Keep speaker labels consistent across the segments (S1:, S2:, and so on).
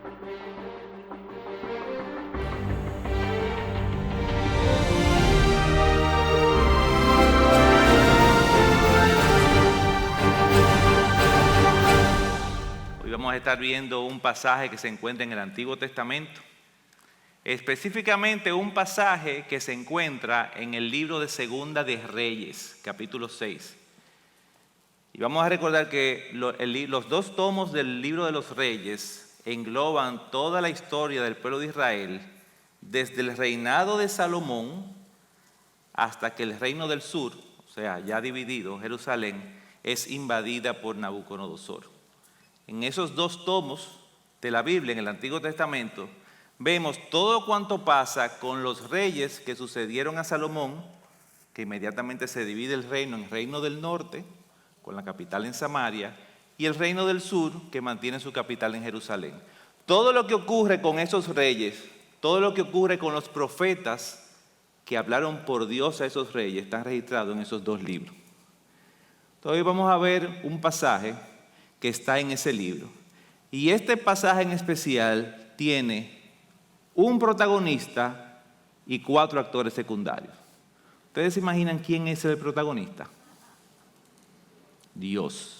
S1: Hoy vamos a estar viendo un pasaje que se encuentra en el Antiguo Testamento. Específicamente un pasaje que se encuentra en el libro de Segunda de Reyes, capítulo 6. Y vamos a recordar que los dos tomos del libro de los Reyes engloban toda la historia del pueblo de Israel, desde el reinado de Salomón hasta que el reino del sur, o sea, ya dividido, Jerusalén, es invadida por Nabucodonosor. En esos dos tomos de la Biblia, en el Antiguo Testamento, vemos todo cuanto pasa con los reyes que sucedieron a Salomón, que inmediatamente se divide el reino en el reino del norte, con la capital en Samaria, y el reino del sur, que mantiene su capital en Jerusalén. Todo lo que ocurre con esos reyes, todo lo que ocurre con los profetas que hablaron por Dios a esos reyes, están registrados en esos dos libros. Entonces hoy vamos a ver un pasaje que está en ese libro. Y este pasaje en especial tiene un protagonista y 4 actores secundarios. ¿Ustedes se imaginan quién es el protagonista? Dios,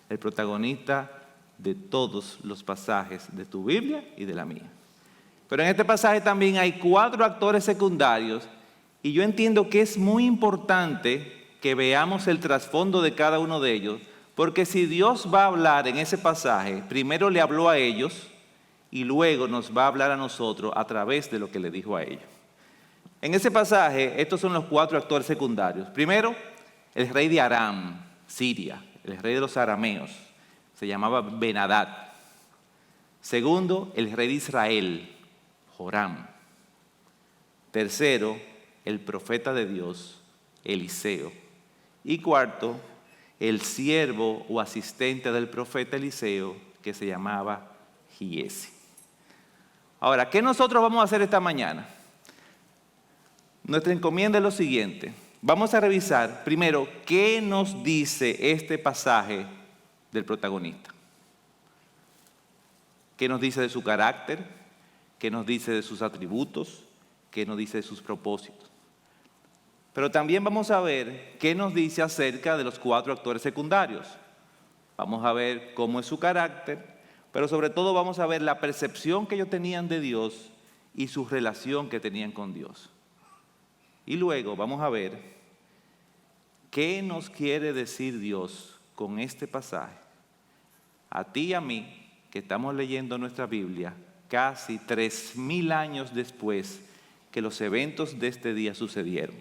S1: el protagonista de todos los pasajes de tu Biblia y de la mía. Pero en este pasaje también hay 4 actores secundarios y yo entiendo que es muy importante que veamos el trasfondo de cada uno de ellos, porque si Dios va a hablar en ese pasaje, primero le habló a ellos y luego nos va a hablar a nosotros a través de lo que le dijo a ellos. En ese pasaje, estos son los 4 actores secundarios. Primero, el rey de Aram, Siria, el rey de los arameos, se llamaba Ben-Hadad. Segundo, el rey de Israel, Joram. Tercero, el profeta de Dios, Eliseo. Y cuarto, el siervo o asistente del profeta Eliseo, que se llamaba Giesi. Ahora, ¿qué nosotros vamos a hacer esta mañana? Nuestra encomienda es lo siguiente. Vamos a revisar primero qué nos dice este pasaje del protagonista. ¿Qué nos dice de su carácter? ¿Qué nos dice de sus atributos? ¿Qué nos dice de sus propósitos? Pero también vamos a ver qué nos dice acerca de los 4 actores secundarios. Vamos a ver cómo es su carácter, pero sobre todo vamos a ver la percepción que ellos tenían de Dios y su relación que tenían con Dios. Y luego vamos a ver qué nos quiere decir Dios con este pasaje. A ti y a mí, que estamos leyendo nuestra Biblia, casi 3000 años después que los eventos de este día sucedieron.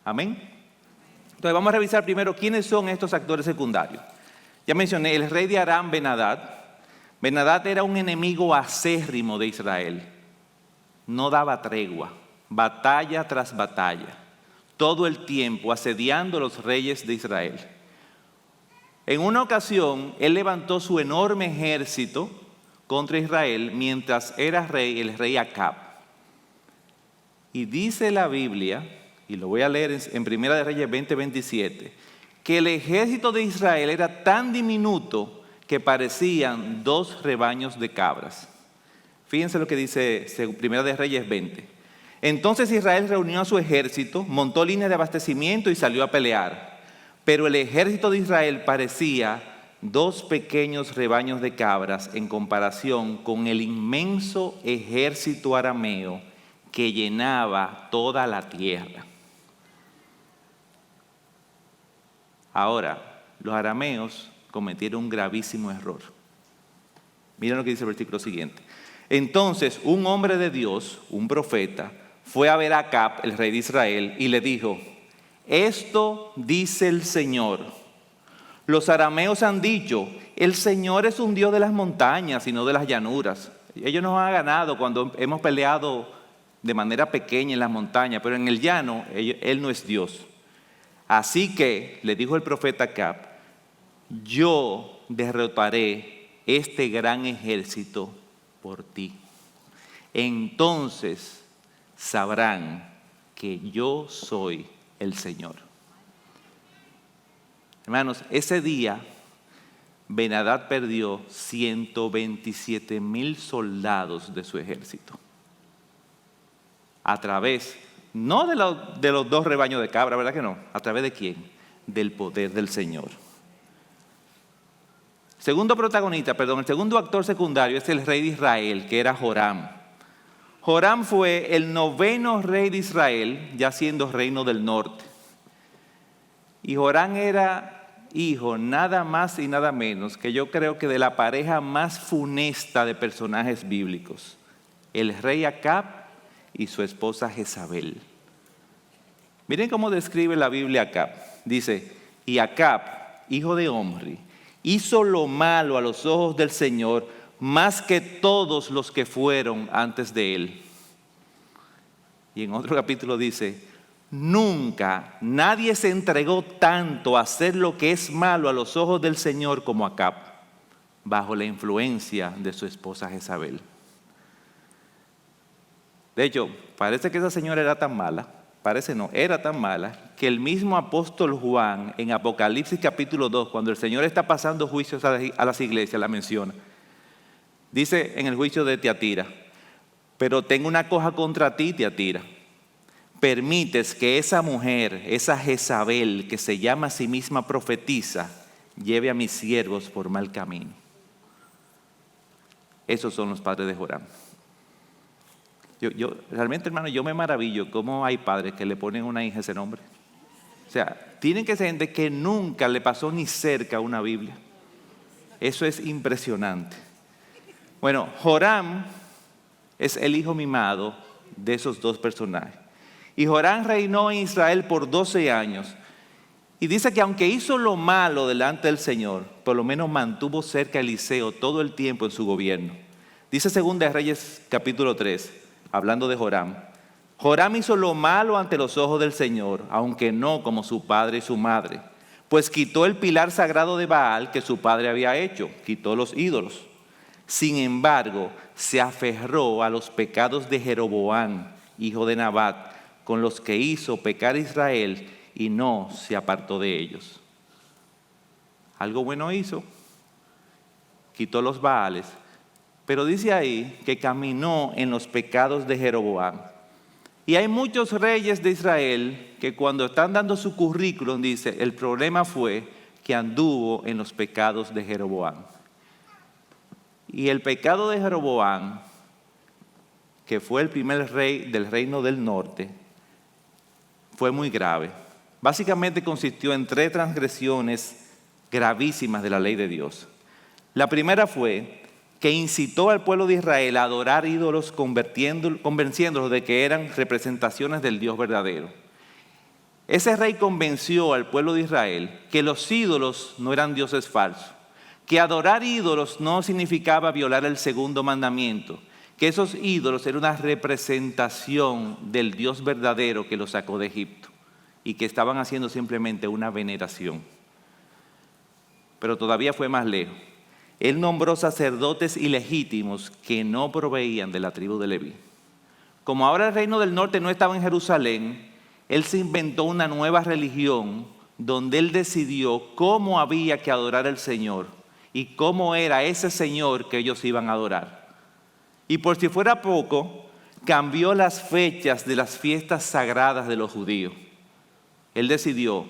S1: Amén. Entonces vamos a revisar primero quiénes son estos actores secundarios. Ya mencioné el rey de Aram, Ben-Hadad. Ben-Hadad era un enemigo acérrimo de Israel. No daba tregua, batalla tras batalla, todo el tiempo asediando a los reyes de Israel. En una ocasión, él levantó su enorme ejército contra Israel mientras era rey, el rey Acab. Y dice la Biblia, y lo voy a leer en Primera de Reyes 20:27, que el ejército de Israel era tan diminuto que parecían 2 rebaños de cabras. Fíjense lo que dice Primera de Reyes 20. Entonces Israel reunió a su ejército, montó líneas de abastecimiento y salió a pelear. Pero el ejército de Israel parecía 2 pequeños rebaños de cabras en comparación con el inmenso ejército arameo que llenaba toda la tierra. Ahora, los arameos cometieron un gravísimo error. Miren lo que dice el versículo siguiente. Entonces, un hombre de Dios, un profeta, fue a ver a Acab, el rey de Israel, y le dijo: esto dice el Señor. Los arameos han dicho: el Señor es un Dios de las montañas y no de las llanuras. Ellos nos han ganado cuando hemos peleado de manera pequeña en las montañas, pero en el llano Él no es Dios. Así que, le dijo el profeta Acab, yo derrotaré este gran ejército por ti. Entonces sabrán que yo soy el Señor. Hermanos, ese día Ben-Hadad perdió 127,000 soldados de su ejército. A través, no de los 2 rebaños de cabra, ¿verdad que no? ¿A través de quién? Del poder del Señor. El segundo actor secundario es el rey de Israel, que era Joram. Joram fue el 9º rey de Israel, ya siendo reino del norte. Y Joram era hijo nada más y nada menos que yo creo que de la pareja más funesta de personajes bíblicos, el rey Acab y su esposa Jezabel. Miren cómo describe la Biblia Acab. Dice, y Acab, hijo de Omri, hizo lo malo a los ojos del Señor más que todos los que fueron antes de él. Y en otro capítulo dice, nunca nadie se entregó tanto a hacer lo que es malo a los ojos del Señor como Acab, bajo la influencia de su esposa Jezabel. De hecho, parece que esa señora era tan mala, era tan mala, que el mismo apóstol Juan en Apocalipsis capítulo 2, cuando el Señor está pasando juicios a las iglesias, la menciona. Dice en el juicio de Tiatira, pero tengo una cosa contra ti, Tiatira. Permites que esa mujer, esa Jezabel, que se llama a sí misma profetisa, lleve a mis siervos por mal camino. Esos son los padres de Joram. Realmente, hermano, yo me maravillo cómo hay padres que le ponen a una hija ese nombre. O sea, tienen que ser gente que nunca le pasó ni cerca una Biblia. Eso es impresionante. Bueno, Joram es el hijo mimado de esos 2 personajes. Y Joram reinó en Israel por 12 años. Y dice que aunque hizo lo malo delante del Señor, por lo menos mantuvo cerca a Eliseo todo el tiempo en su gobierno. Dice 2 de Reyes capítulo 3, hablando de Joram. Joram hizo lo malo ante los ojos del Señor, aunque no como su padre y su madre, pues quitó el pilar sagrado de Baal que su padre había hecho, quitó los ídolos. Sin embargo, se aferró a los pecados de Jeroboam, hijo de Nabat, con los que hizo pecar a Israel y no se apartó de ellos. Algo bueno hizo, quitó los Baales, pero dice ahí que caminó en los pecados de Jeroboam. Y hay muchos reyes de Israel que cuando están dando su currículum dice, el problema fue que anduvo en los pecados de Jeroboam. Y el pecado de Jeroboam, que fue el primer rey del reino del norte, fue muy grave. Básicamente consistió en 3 transgresiones gravísimas de la ley de Dios. La primera fue que incitó al pueblo de Israel a adorar ídolos convenciéndolos de que eran representaciones del Dios verdadero. Ese rey convenció al pueblo de Israel que los ídolos no eran dioses falsos, que adorar ídolos no significaba violar el 2.º mandamiento, que esos ídolos eran una representación del Dios verdadero que los sacó de Egipto y que estaban haciendo simplemente una veneración. Pero todavía fue más lejos. Él nombró sacerdotes ilegítimos que no proveían de la tribu de Leví. Como ahora el reino del norte no estaba en Jerusalén, él se inventó una nueva religión donde él decidió cómo había que adorar al Señor y cómo era ese Señor que ellos iban a adorar. Y por si fuera poco, cambió las fechas de las fiestas sagradas de los judíos. Él decidió,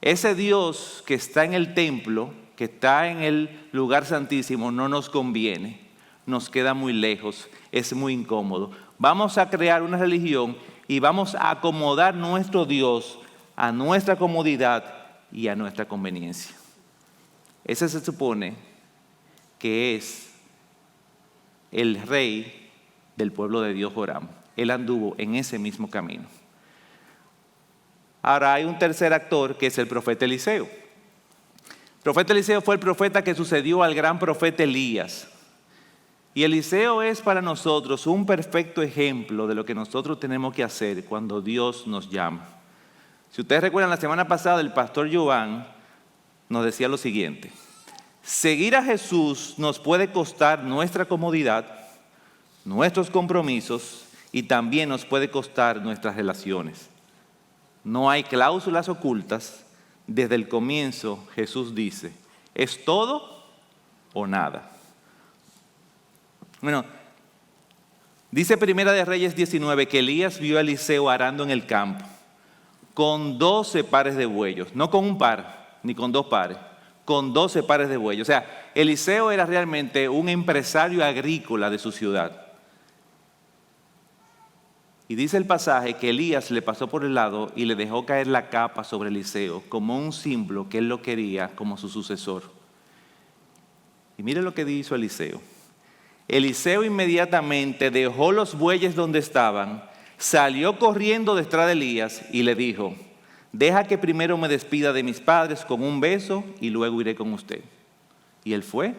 S1: ese Dios que está en el templo, que está en el lugar santísimo, no nos conviene, nos queda muy lejos, es muy incómodo. Vamos a crear una religión y vamos a acomodar nuestro Dios a nuestra comodidad y a nuestra conveniencia. Ese se supone que es el rey del pueblo de Dios, Joram. Él anduvo en ese mismo camino. Ahora hay un tercer actor que es el profeta Eliseo. El profeta Eliseo fue el profeta que sucedió al gran profeta Elías. Y Eliseo es para nosotros un perfecto ejemplo de lo que nosotros tenemos que hacer cuando Dios nos llama. Si ustedes recuerdan, la semana pasada el pastor Joan nos decía lo siguiente: seguir a Jesús nos puede costar nuestra comodidad, nuestros compromisos y también nos puede costar nuestras relaciones. No hay cláusulas ocultas. Desde el comienzo Jesús dice, ¿es todo o nada. Bueno, dice Primera de Reyes 19 que Elías vio a Eliseo arando en el campo con 12 pares de bueyos, no con un par, ni con 2 pares, con 12 pares de bueyos. O sea, Eliseo era realmente un empresario agrícola de su ciudad. Y dice el pasaje que Elías le pasó por el lado y le dejó caer la capa sobre Eliseo como un símbolo que él lo quería como su sucesor. Y mire lo que hizo Eliseo. Eliseo inmediatamente dejó los bueyes donde estaban, salió corriendo detrás de Elías y le dijo: deja que primero me despida de mis padres con un beso y luego iré con usted. Y él fue.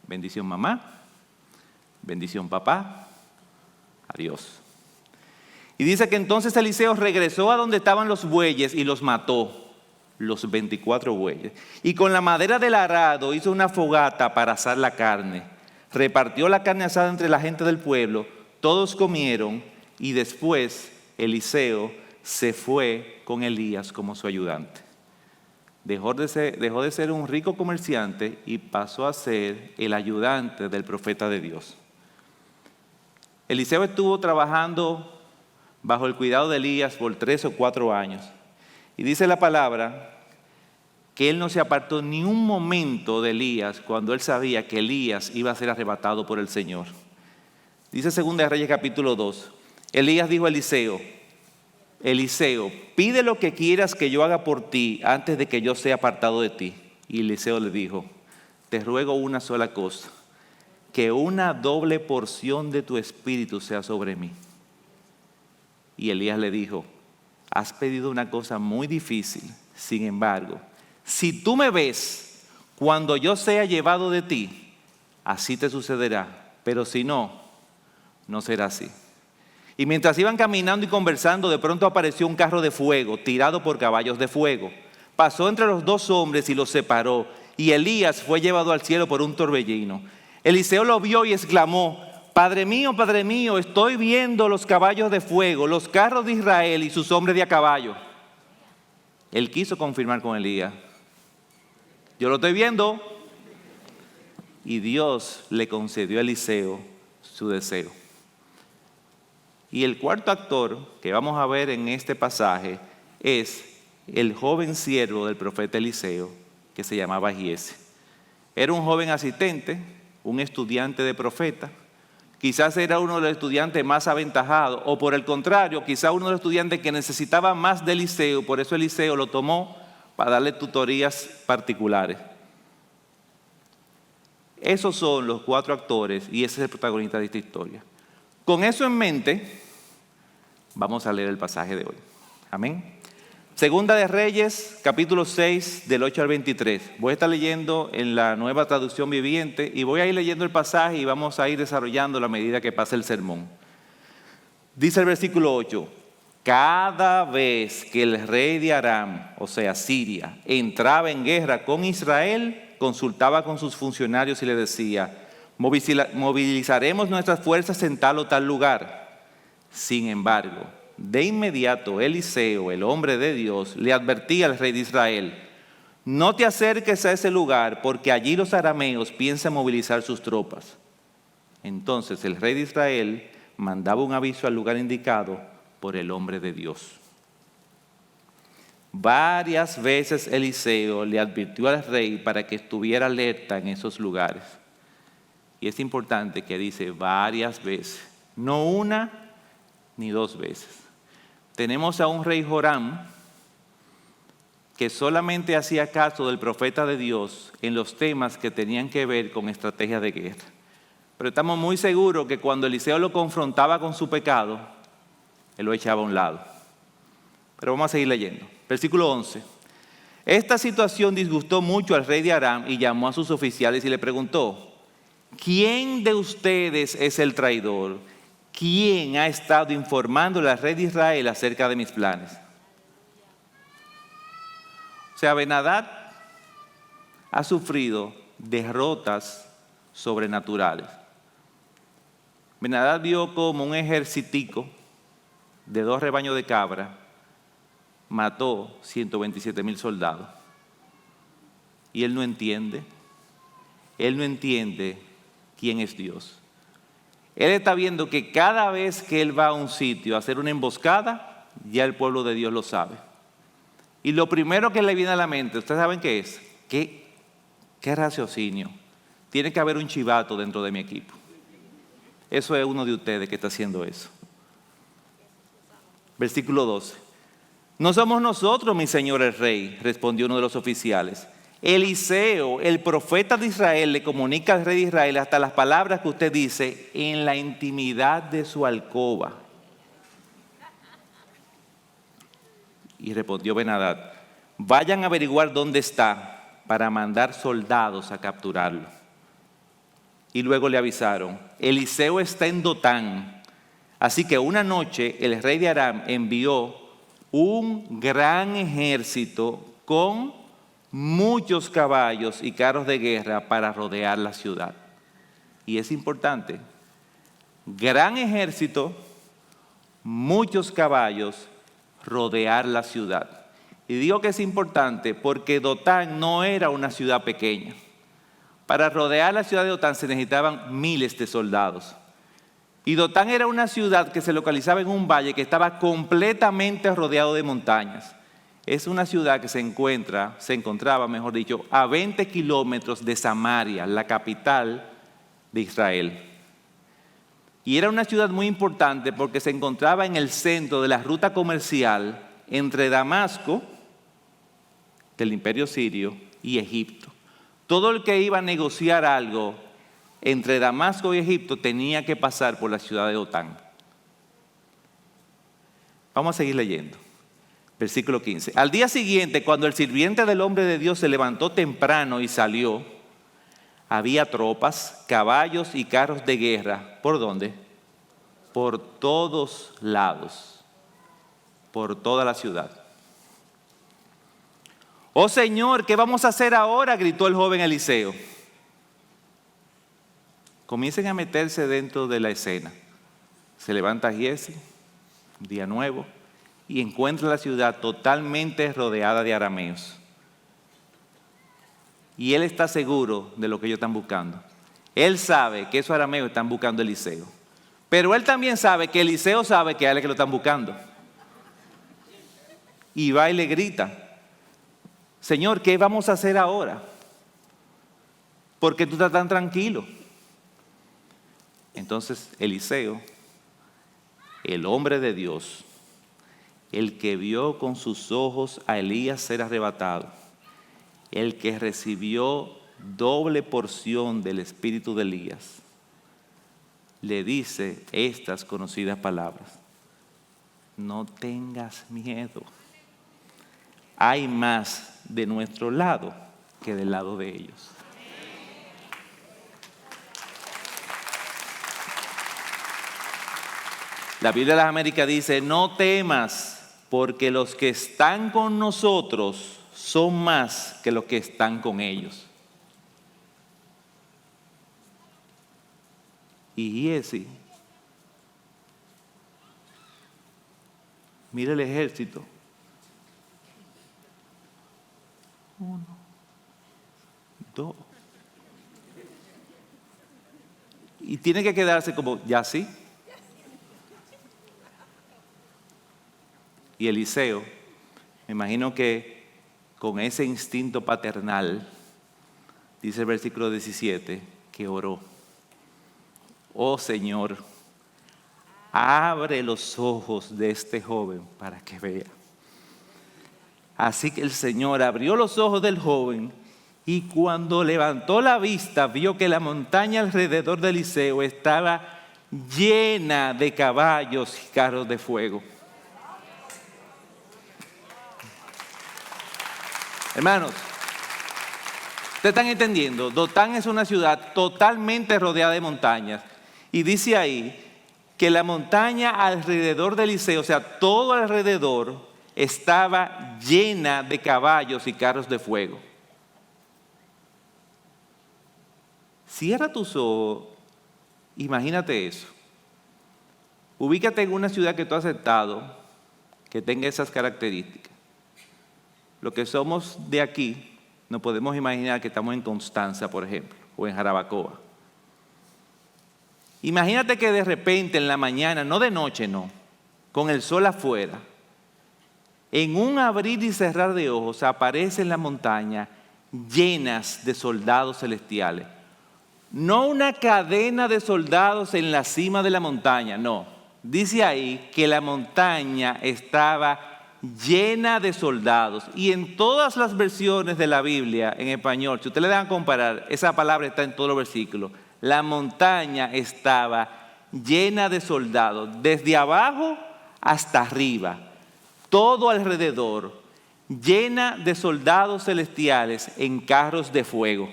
S1: Bendición mamá, bendición papá, adiós. Y dice que entonces Eliseo regresó a donde estaban los bueyes y los mató, los 24 bueyes. Y con la madera del arado hizo una fogata para asar la carne. Repartió la carne asada entre la gente del pueblo, todos comieron y después Eliseo se fue con Elías como su ayudante. Dejó de ser un rico comerciante y pasó a ser el ayudante del profeta de Dios. Eliseo estuvo trabajando bajo el cuidado de Elías por 3 o 4 años. Y dice la palabra que él no se apartó ni un momento de Elías cuando él sabía que Elías iba a ser arrebatado por el Señor. Dice 2 de Reyes capítulo 2. Elías dijo a Eliseo: Eliseo, pide lo que quieras que yo haga por ti antes de que yo sea apartado de ti. Y Eliseo le dijo: te ruego una sola cosa, que una doble porción de tu espíritu sea sobre mí. Y Elías le dijo: has pedido una cosa muy difícil. Sin embargo, si tú me ves cuando yo sea llevado de ti, así te sucederá. Pero si no, no será así. Y mientras iban caminando y conversando, de pronto apareció un carro de fuego, tirado por caballos de fuego. Pasó entre los 2 hombres y los separó. Y Elías fue llevado al cielo por un torbellino. Eliseo lo vio y exclamó: Padre mío, estoy viendo los caballos de fuego, los carros de Israel y sus hombres de a caballo. Él quiso confirmar con Elías: yo lo estoy viendo. Y Dios le concedió a Eliseo su deseo. Y el cuarto actor que vamos a ver en este pasaje es el joven siervo del profeta Eliseo, que se llamaba Giezi. Era un joven asistente, un estudiante de profeta. Quizás era uno de los estudiantes más aventajados, o por el contrario, quizás uno de los estudiantes que necesitaba más de Eliseo, por eso Eliseo lo tomó para darle tutorías particulares. Esos son los 4 actores y ese es el protagonista de esta historia. Con eso en mente, vamos a leer el pasaje de hoy. Amén. Segunda de Reyes, capítulo 6, del 8 al 23. Voy a estar leyendo en la Nueva Traducción Viviente y voy a ir leyendo el pasaje y vamos a ir desarrollando a medida que pase el sermón. Dice el versículo 8: cada vez que el rey de Aram, o sea Siria, entraba en guerra con Israel, consultaba con sus funcionarios y le decía: movilizaremos nuestras fuerzas en tal o tal lugar. Sin embargo, de inmediato Eliseo, el hombre de Dios, le advertía al rey de Israel: no te acerques a ese lugar, porque allí los arameos piensan movilizar sus tropas. Entonces el rey de Israel mandaba un aviso al lugar indicado por el hombre de Dios. Varias veces Eliseo le advirtió al rey para que estuviera alerta en esos lugares. Y es importante que dice varias veces, no una ni 2 veces. Tenemos a un rey Joram que solamente hacía caso del profeta de Dios en los temas que tenían que ver con estrategias de guerra. Pero estamos muy seguros que cuando Eliseo lo confrontaba con su pecado, él lo echaba a un lado. Pero vamos a seguir leyendo. Versículo 11. Esta situación disgustó mucho al rey de Aram y llamó a sus oficiales y le preguntó: ¿quién de ustedes es el traidor? ¿Quién ha estado informándole al rey de Israel acerca de mis planes? O sea, Ben-Hadad ha sufrido derrotas sobrenaturales. Ben-Hadad vio como un ejercitico de 2 rebaños de cabra mató 127,000 soldados. Y él no entiende. él no entiende quién es Dios. Él está viendo que cada vez que él va a un sitio a hacer una emboscada, ya el pueblo de Dios lo sabe. Y lo primero que le viene a la mente, ¿ustedes saben qué es? ¿Qué raciocinio? Tiene que haber un chivato dentro de mi equipo. Eso es uno de ustedes que está haciendo eso. Versículo 12. No somos nosotros, mi señor el rey, respondió uno de los oficiales. Eliseo, el profeta de Israel, le comunica al rey de Israel hasta las palabras que usted dice en la intimidad de su alcoba. Y respondió Ben-Hadad, vayan a averiguar dónde está para mandar soldados a capturarlo. Y luego le avisaron, Eliseo está en Dotán. Así que una noche el rey de Aram envió un gran ejército con muchos caballos y carros de guerra para rodear la ciudad. Y es importante, gran ejército, muchos caballos, rodear la ciudad. Y digo que es importante porque Dotán no era una ciudad pequeña. Para rodear la ciudad de Dotán se necesitaban miles de soldados. Y Dotán era una ciudad que se localizaba en un valle que estaba completamente rodeado de montañas. Es una ciudad que se encontraba, mejor dicho, a 20 kilómetros de Samaria, la capital de Israel. Y era una ciudad muy importante porque se encontraba en el centro de la ruta comercial entre Damasco, del imperio sirio, y Egipto. Todo el que iba a negociar algo entre Damasco y Egipto tenía que pasar por la ciudad de Dotán. Vamos a seguir leyendo. Versículo 15. Al día siguiente, cuando el sirviente del hombre de Dios se levantó temprano y salió, había tropas, caballos y carros de guerra. ¿Por dónde? Por todos lados, por toda la ciudad. Oh Señor, ¿qué vamos a hacer ahora?, gritó el joven Eliseo. Comiencen a meterse dentro de la escena. Se levanta Giezi, un día nuevo, y encuentra la ciudad totalmente rodeada de arameos. Y él está seguro de lo que ellos están buscando. Él sabe que esos arameos están buscando a Eliseo. Pero él también sabe que Eliseo sabe que a él es que lo están buscando. Y va y le grita, Señor, ¿qué vamos a hacer ahora? ¿Por qué tú estás tan tranquilo? Entonces Eliseo, el hombre de Dios, el que vio con sus ojos a Elías ser arrebatado, el que recibió doble porción del espíritu de Elías, le dice estas conocidas palabras: no tengas miedo, hay más de nuestro lado que del lado de ellos. La Biblia de las Américas dice, no temas, porque los que están con nosotros son más que los que están con ellos. Y Giezi, mira el ejército. 1, 2. Y tiene que quedarse como, ya sí. Y Eliseo, me imagino que con ese instinto paternal, dice el versículo 17, que oró. Oh Señor, abre los ojos de este joven para que vea. Así que el Señor abrió los ojos del joven y cuando levantó la vista vio que la montaña alrededor de Eliseo estaba llena de caballos y carros de fuego. Hermanos, ¿ustedes están entendiendo? Dotán es una ciudad totalmente rodeada de montañas. Y dice ahí que la montaña alrededor de Eliseo, o sea, todo alrededor, estaba llena de caballos y carros de fuego. Cierra tus ojos, imagínate eso. Ubícate en una ciudad que tú has aceptado, que tenga esas características. Los que somos de aquí, nos podemos imaginar que estamos en Constanza, por ejemplo, o en Jarabacoa. Imagínate que de repente en la mañana, no de noche, no, con el sol afuera, en un abrir y cerrar de ojos aparecen las montañas llenas de soldados celestiales. No una cadena de soldados en la cima de la montaña, no. Dice ahí que la montaña estaba llena de soldados. Y en todas las versiones de la Biblia en español, si ustedes le dan a comparar, esa palabra está en todos los versículos. La montaña estaba llena de soldados, desde abajo hasta arriba, todo alrededor, llena de soldados celestiales en carros de fuego.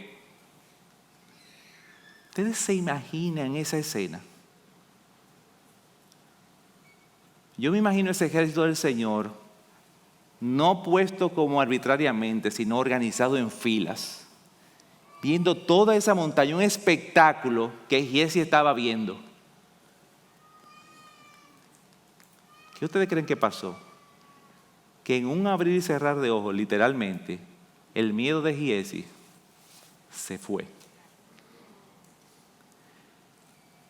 S1: ¿Ustedes se imaginan esa escena? Yo me imagino ese ejército del Señor, no puesto como arbitrariamente, sino organizado en filas, viendo toda esa montaña, un espectáculo que Giezi estaba viendo. ¿Qué ustedes creen que pasó? Que en un abrir y cerrar de ojos, literalmente, el miedo de Giezi se fue.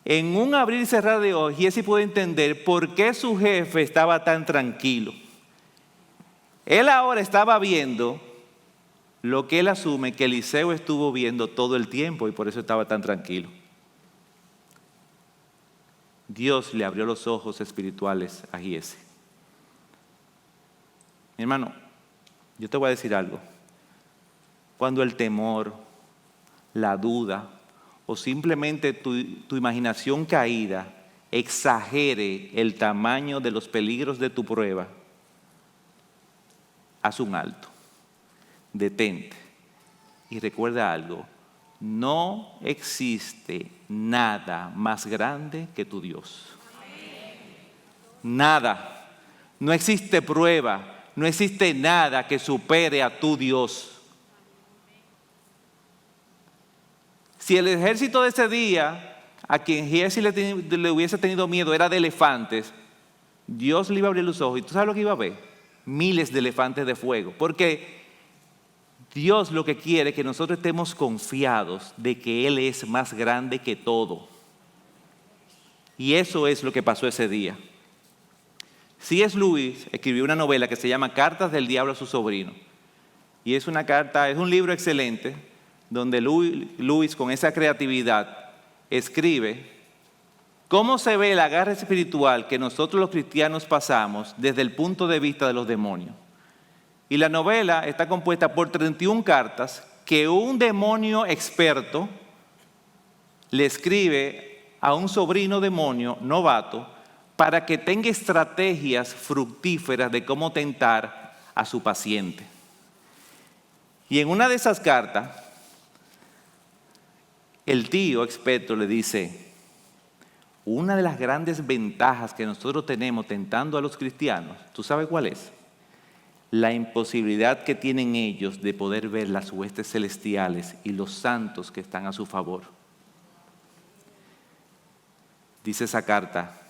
S1: En un abrir y cerrar de ojos, Giezi puede entender por qué su jefe estaba tan tranquilo. Él ahora estaba viendo lo que él asume que Eliseo estuvo viendo todo el tiempo y por eso estaba tan tranquilo. Dios le abrió los ojos espirituales a Giezi. Mi hermano, yo te voy a decir algo. Cuando el temor, la duda o simplemente tu imaginación caída exagere el tamaño de los peligros de tu prueba, haz un alto, detente y recuerda algo: no existe nada más grande que tu Dios. Nada, no existe prueba, no existe nada que supere a tu Dios. Si el ejército de ese día, a quien Giezi le hubiese tenido miedo, era de elefantes, Dios le iba a abrir los ojos y ¿tú sabes lo que iba a ver? Miles de elefantes de fuego. Porque Dios lo que quiere es que nosotros estemos confiados de que Él es más grande que todo. Y eso es lo que pasó ese día. C.S. Lewis escribió una novela que se llama Cartas del Diablo a su sobrino. Y es un libro excelente donde Lewis, con esa creatividad, escribe cómo se ve la guerra espiritual que nosotros los cristianos pasamos desde el punto de vista de los demonios. Y la novela está compuesta por 31 cartas que un demonio experto le escribe a un sobrino demonio novato para que tenga estrategias fructíferas de cómo tentar a su paciente. Y en una de esas cartas, el tío experto le dice: una de las grandes ventajas que nosotros tenemos tentando a los cristianos, ¿tú sabes cuál es? La imposibilidad que tienen ellos de poder ver las huestes celestiales y los santos que están a su favor. Dice esa carta,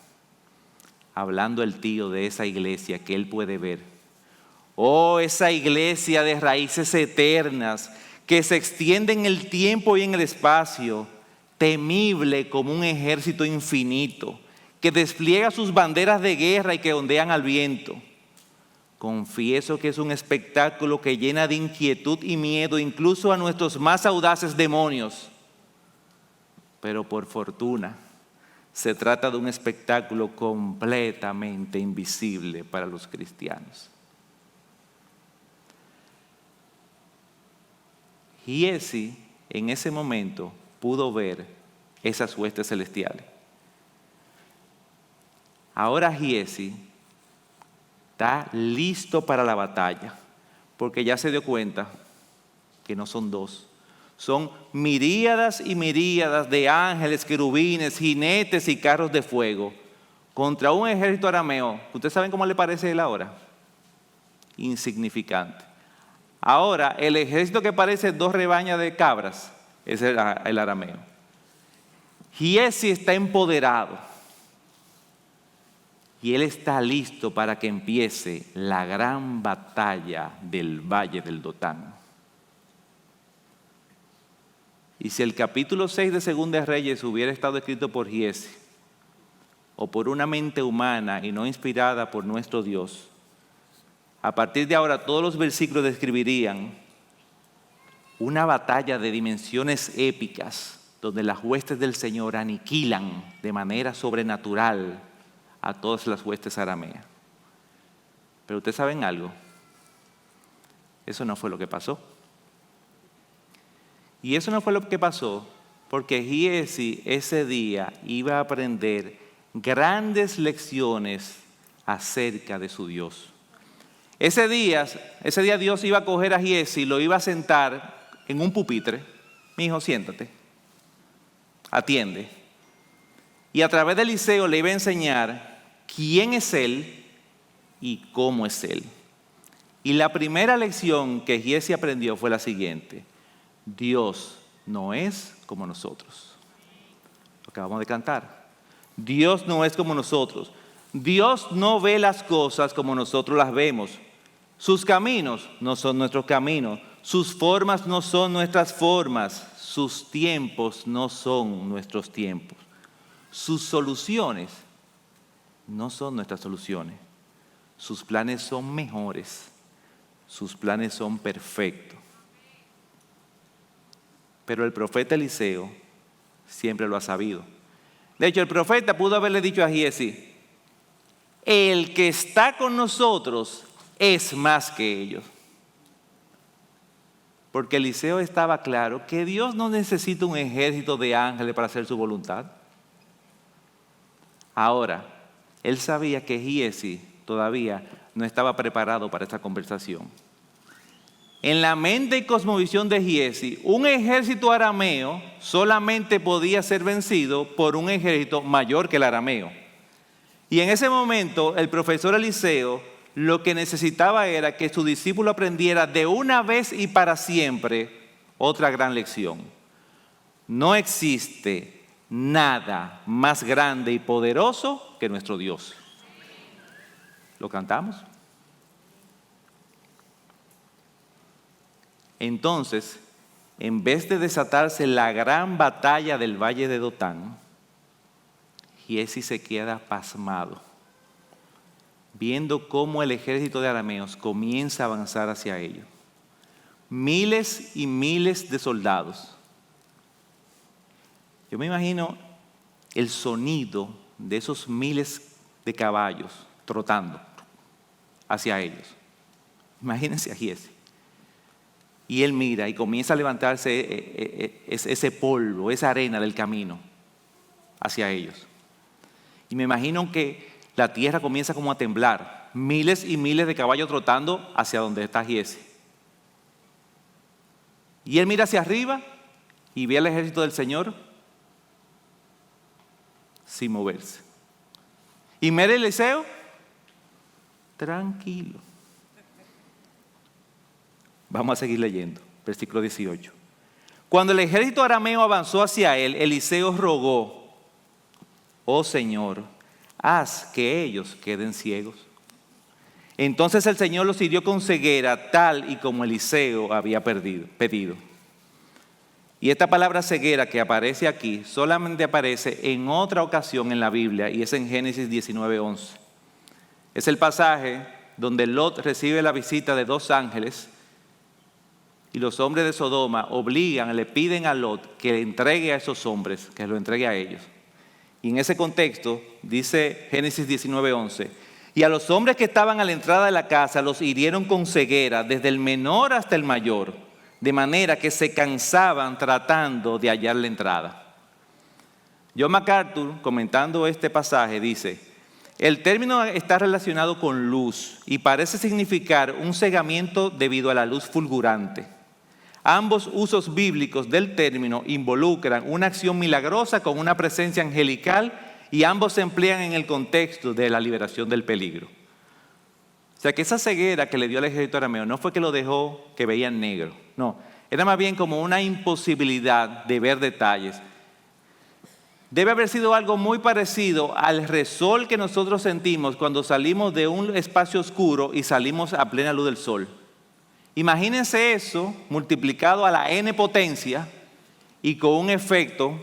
S1: hablando el tío de esa iglesia que él puede ver. Oh, esa iglesia de raíces eternas que se extiende en el tiempo y en el espacio, temible como un ejército infinito, que despliega sus banderas de guerra y que ondean al viento. Confieso que es un espectáculo que llena de inquietud y miedo incluso a nuestros más audaces demonios. Pero por fortuna, se trata de un espectáculo completamente invisible para los cristianos. Giezi en ese momento pudo ver esas huestes celestiales. Ahora Giezi está listo para la batalla, porque ya se dio cuenta que no son dos, son miríadas y miríadas de ángeles, querubines, jinetes y carros de fuego contra un ejército arameo. ¿Ustedes saben cómo le parece a él ahora? Insignificante. Ahora, el ejército que parece 2 rebañas de cabras es el arameo. Giezi está empoderado y él está listo para que empiece la gran batalla del Valle del Dotán. Y si el capítulo 6 de Segunda de Reyes hubiera estado escrito por Giezi, o por una mente humana y no inspirada por nuestro Dios, a partir de ahora todos los versículos describirían una batalla de dimensiones épicas, donde las huestes del Señor aniquilan de manera sobrenatural a todas las huestes arameas. Pero ustedes saben algo, eso no fue lo que pasó. Y eso no fue lo que pasó porque Giezi ese día iba a aprender grandes lecciones acerca de su Dios. Ese día Dios iba a coger a Giezi y lo iba a sentar en un pupitre. Mi hijo, siéntate, atiende. Y a través de Eliseo le iba a enseñar quién es Él y cómo es Él. Y la primera lección que Giezi aprendió fue la siguiente: Dios no es como nosotros. Lo acabamos de cantar. Dios no es como nosotros. Dios no ve las cosas como nosotros las vemos. Sus caminos no son nuestros caminos. Sus formas no son nuestras formas. Sus tiempos no son nuestros tiempos. Sus soluciones no son nuestras soluciones. Sus planes son mejores. Sus planes son perfectos. Pero el profeta Eliseo siempre lo ha sabido. De hecho, el profeta pudo haberle dicho a Giezi: el que está con nosotros es más que ellos. Porque Eliseo estaba claro que Dios no necesita un ejército de ángeles para hacer su voluntad. Ahora, él sabía que Giezi todavía no estaba preparado para esta conversación. En la mente y cosmovisión de Giezi, un ejército arameo solamente podía ser vencido por un ejército mayor que el arameo. Y en ese momento, el profesor Eliseo lo que necesitaba era que su discípulo aprendiera de una vez y para siempre otra gran lección. No existe nada más grande y poderoso que nuestro Dios. ¿Lo cantamos? Entonces, en vez de desatarse la gran batalla del valle de Dotán, Giezi se queda pasmado, viendo cómo el ejército de arameos comienza a avanzar hacia ellos. Miles y miles de soldados. Yo me imagino el sonido de esos miles de caballos trotando hacia ellos. Imagínense a Giezi. Y él mira y comienza a levantarse ese polvo, esa arena del camino hacia ellos. Y me imagino que la tierra comienza como a temblar. Miles y miles de caballos trotando hacia donde está Giezi. Y él mira hacia arriba y ve al ejército del Señor sin moverse. Y mira Eliseo, tranquilo. Vamos a seguir leyendo, versículo 18. Cuando el ejército arameo avanzó hacia él, Eliseo rogó: oh Señor, haz que ellos queden ciegos. Entonces el Señor los hirió con ceguera, tal y como Eliseo había pedido. Y esta palabra ceguera que aparece aquí, solamente aparece en otra ocasión en la Biblia, y es en Génesis 19:11. Es el pasaje donde Lot recibe la visita de 2 ángeles, y los hombres de Sodoma le piden a Lot que le entregue a esos hombres, que lo entregue a ellos. Y en ese contexto dice Génesis 19:11: y a los hombres que estaban a la entrada de la casa los hirieron con ceguera, desde el menor hasta el mayor, de manera que se cansaban tratando de hallar la entrada. John MacArthur, comentando este pasaje, dice: el término está relacionado con luz y parece significar un cegamiento debido a la luz fulgurante. Ambos usos bíblicos del término involucran una acción milagrosa con una presencia angelical, y ambos se emplean en el contexto de la liberación del peligro. O sea que esa ceguera que le dio al ejército arameo no fue que lo dejó que veían negro, no, era más bien como una imposibilidad de ver detalles. Debe haber sido algo muy parecido al resol que nosotros sentimos cuando salimos de un espacio oscuro y salimos a plena luz del sol. Imagínense eso multiplicado a la n potencia y con un efecto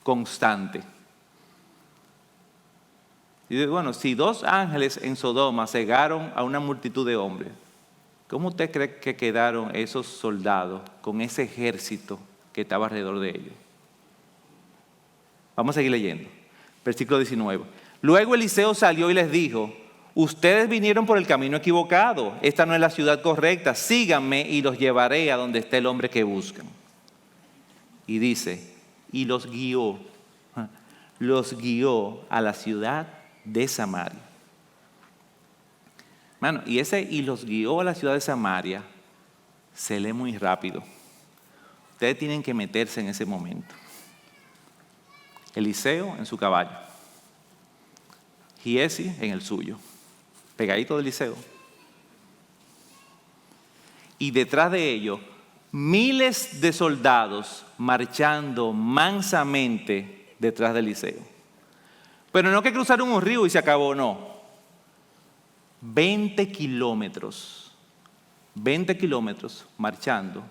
S1: constante. Y bueno, si 2 ángeles en Sodoma cegaron a una multitud de hombres, ¿cómo usted cree que quedaron esos soldados con ese ejército que estaba alrededor de ellos? Vamos a seguir leyendo. Versículo 19. Luego Eliseo salió y les dijo: ustedes vinieron por el camino equivocado. Esta no es la ciudad correcta. Síganme y los llevaré a donde esté el hombre que buscan. Y dice, y los guió a la ciudad de Samaria. Mano, y los guió a la ciudad de Samaria se lee muy rápido. Ustedes tienen que meterse en ese momento. Eliseo en su caballo, Giesi en el suyo, pegadito de Eliseo. Y detrás de ellos, miles de soldados marchando mansamente detrás de Eliseo. Pero no que cruzaron un río y se acabó, no. 20 kilómetros marchando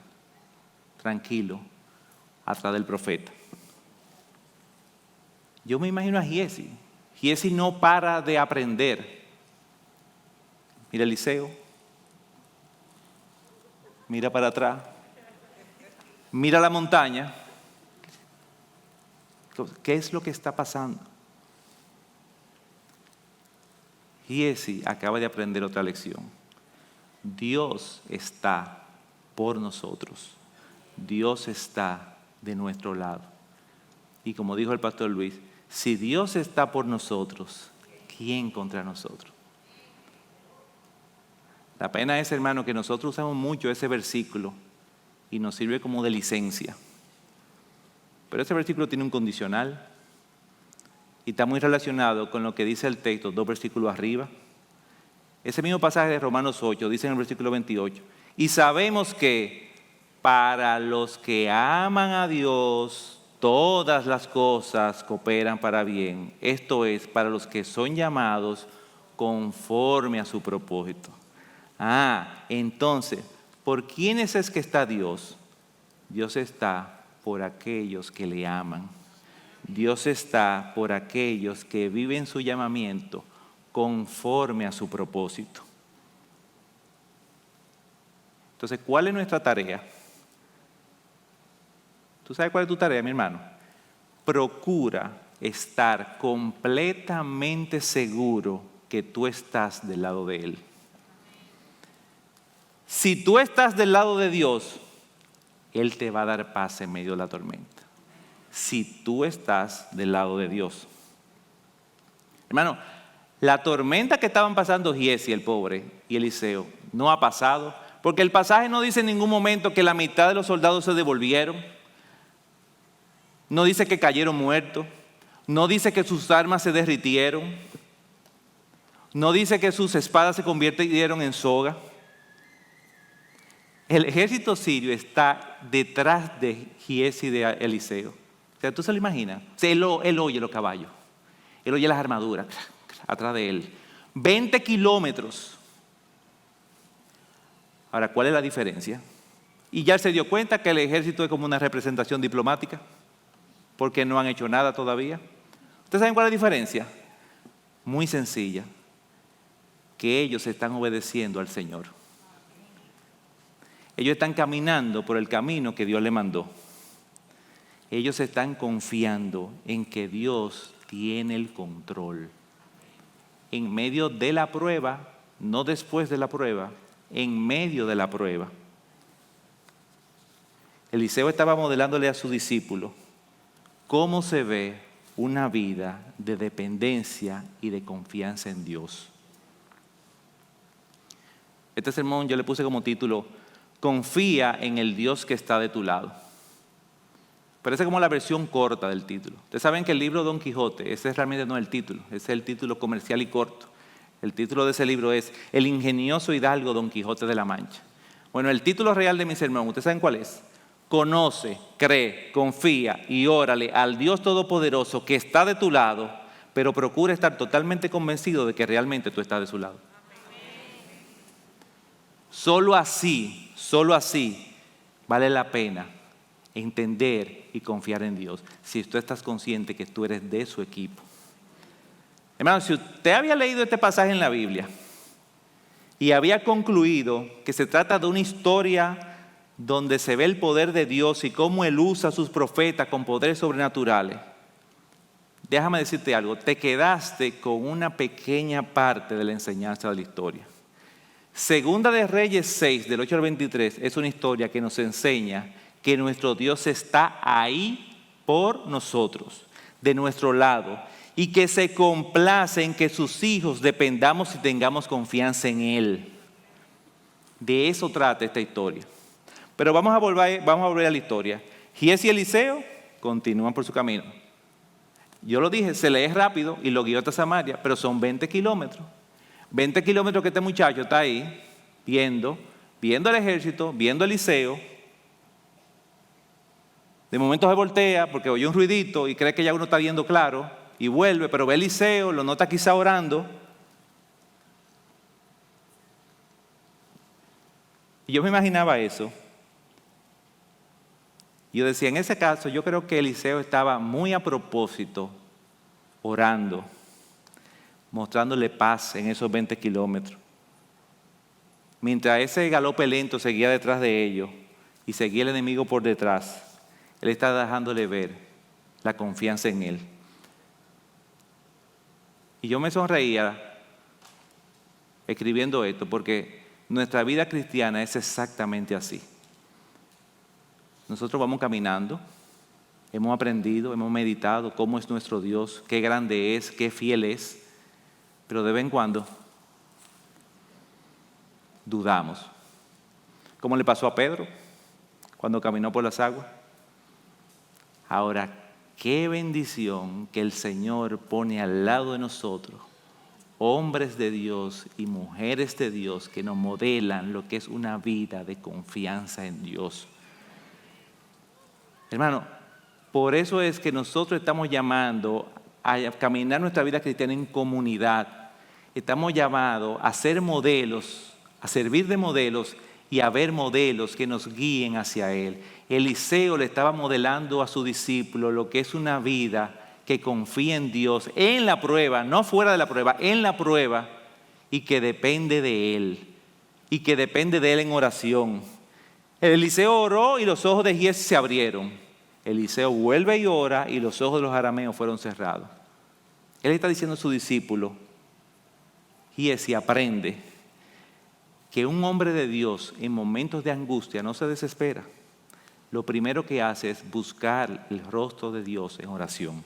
S1: tranquilo atrás del profeta. Yo me imagino a Giesi. Giesi no para de aprender. Mira Eliseo, mira para atrás, mira la montaña. ¿Qué es lo que está pasando? Giesi acaba de aprender otra lección. Dios está por nosotros. Dios está de nuestro lado. Y como dijo el pastor Luis, si Dios está por nosotros, ¿quién contra nosotros? La pena es, hermano, que nosotros usamos mucho ese versículo y nos sirve como de licencia. Pero ese versículo tiene un condicional y está muy relacionado con lo que dice el texto 2 versículos arriba. Ese mismo pasaje de Romanos 8 dice en el versículo 28, y sabemos que para los que aman a Dios, todas las cosas cooperan para bien. Esto es, para los que son llamados conforme a su propósito. Entonces, ¿por quiénes es que está Dios? Dios está por aquellos que le aman. Dios está por aquellos que viven su llamamiento conforme a su propósito. Entonces, ¿cuál es nuestra tarea? ¿Tú sabes cuál es tu tarea, mi hermano? Procura estar completamente seguro que tú estás del lado de Él. Si tú estás del lado de Dios, Él te va a dar paz en medio de la tormenta. Si tú estás del lado de Dios. Hermano, la tormenta que estaban pasando Giesi, el pobre, y Eliseo, no ha pasado, porque el pasaje no dice en ningún momento que la mitad de los soldados se devolvieron. No dice que cayeron muertos, no dice que sus armas se derritieron, no dice que sus espadas se convirtieron en soga. El ejército sirio está detrás de Giesi y de Eliseo. O sea, ¿tú se lo imaginas? O sea, él oye los caballos, él oye las armaduras atrás de él. 20 kilómetros. Ahora, ¿cuál es la diferencia? Y ya se dio cuenta que el ejército es como una representación diplomática, porque no han hecho nada todavía. ¿Ustedes saben cuál es la diferencia? Muy sencilla, que ellos están obedeciendo al Señor. Ellos están caminando por el camino que Dios les mandó. Ellos están confiando en que Dios tiene el control. En medio de la prueba, no después de la prueba, en medio de la prueba. Eliseo estaba modelándole a su discípulo cómo se ve una vida de dependencia y de confianza en Dios. Este sermón yo le puse como título, confía en el Dios que está de tu lado. Parece como la versión corta del título. Ustedes saben que el libro Don Quijote, ese realmente no es el título, ese es el título comercial y corto. El título de ese libro es El ingenioso hidalgo Don Quijote de la Mancha. Bueno, el título real de mi sermón, ¿ustedes saben cuál es? Conoce, cree, confía y órale al Dios Todopoderoso que está de tu lado, pero procura estar totalmente convencido de que realmente tú estás de su lado. Solo así vale la pena entender y confiar en Dios, si tú estás consciente que tú eres de su equipo. Hermano, si usted había leído este pasaje en la Biblia y había concluido que se trata de una historia donde se ve el poder de Dios y cómo Él usa a sus profetas con poderes sobrenaturales, déjame decirte algo, te quedaste con una pequeña parte de la enseñanza de la historia. Segunda de Reyes 6, del 8 al 23, es una historia que nos enseña que nuestro Dios está ahí por nosotros, de nuestro lado, y que se complace en que sus hijos dependamos y tengamos confianza en Él. De eso trata esta historia. Pero vamos a volver a la historia. Giesi y Eliseo continúan por su camino. Yo lo dije, se lee rápido y lo guió hasta Samaria, pero son 20 kilómetros. 20 kilómetros que este muchacho está ahí viendo el ejército, viendo a Eliseo. De momento se voltea porque oye un ruidito y cree que ya uno está viendo claro y vuelve, pero ve a Eliseo, lo nota quizá orando. Y yo me imaginaba eso. Yo decía, en ese caso yo creo que Eliseo estaba muy a propósito orando, mostrándole paz en esos 20 kilómetros. Mientras ese galope lento seguía detrás de ellos y seguía el enemigo por detrás, Él estaba dejándole ver la confianza en Él. Y yo me sonreía escribiendo esto porque nuestra vida cristiana es exactamente así. Nosotros vamos caminando, hemos aprendido, hemos meditado cómo es nuestro Dios, qué grande es, qué fiel es, pero de vez en cuando dudamos. ¿Cómo le pasó a Pedro cuando caminó por las aguas? Ahora, qué bendición que el Señor pone al lado de nosotros hombres de Dios y mujeres de Dios que nos modelan lo que es una vida de confianza en Dios. Hermano, por eso es que nosotros estamos llamando a caminar nuestra vida cristiana en comunidad. Estamos llamados a ser modelos, a servir de modelos y a ver modelos que nos guíen hacia Él. Eliseo le estaba modelando a su discípulo lo que es una vida que confía en Dios en la prueba, no fuera de la prueba, en la prueba, y que depende de Él, y que depende de Él en oración. Eliseo oró y los ojos de Giesi se abrieron. Eliseo vuelve y ora y los ojos de los arameos fueron cerrados. Él está diciendo a su discípulo, Giesi, aprende que un hombre de Dios en momentos de angustia no se desespera. Lo primero que hace es buscar el rostro de Dios en oración.